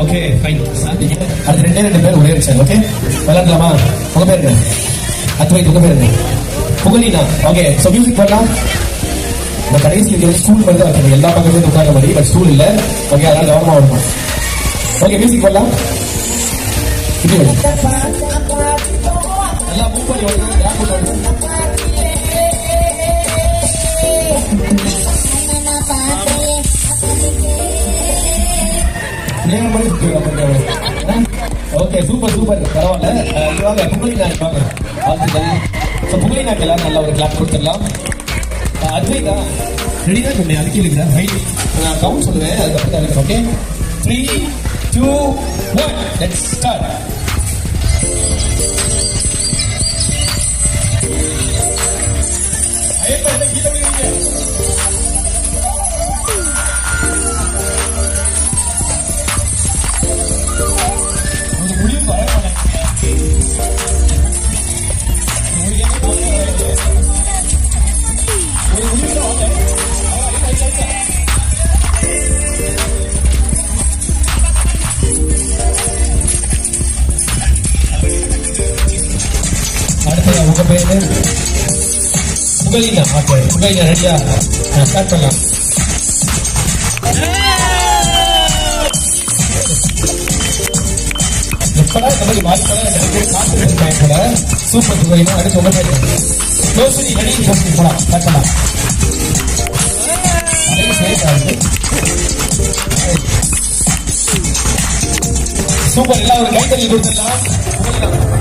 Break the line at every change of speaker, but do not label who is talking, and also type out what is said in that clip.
Okay fine.
அடுத்து ரெண்டு பேர் ஒரே சார். ஓகே விளையாடலாமா? உங்க பேர் என்ன? அத்வைத் உங்க பேர் என்ன? புகழினா. ஓகே ஸோ மியூசிக் பண்ணலாம். இந்த கடைசி ஸ்கூல் மாதிரி தான் வைக்கணும், எல்லா பக்கத்துலையும் உட்கார மாதிரி, பட் ஸ்கூல் இல்லை. ஓகே அதனால கவனமா வரணும். ஓகே மியூசிக் பண்ணலாம். இப்படி நல்லா மூவ் பண்ணி வரணும். ஓகே சூப்பர் சூப்பர் பரவாயில்ல. இவாங்க புகழினா இருப்பாங்க. புகழினாக்கு எல்லாரும் நல்லா ஒரு கிளாப் கொடுத்துடலாம். அத்வைதா ரெடி தான் சொன்னேன், அதுக்கு இல்லைங்களா? ரைட், நான் கவுண்ட் சொல்லுவேன், அதுக்கப்புறம் தான் இருக்கு. Okay 3, 2, 1 let's start. உங்க பேரு புகழினா. ஓகே புகழினா ரெடியா? ஸ்டார்ட் பண்ணலாம். எப்படா இந்த மாதிரி வாய்ப்பெல்லாம் கூட சூப்பர் புகழினா. அடுத்து உங்க பேரு யோசனி. ரெடி யோசனி போலாம். ஸ்டார்ட் பண்ணலாம். சூப்பர், எல்லாம் ஒரு கைத்தறி கொடுத்துடலாம்.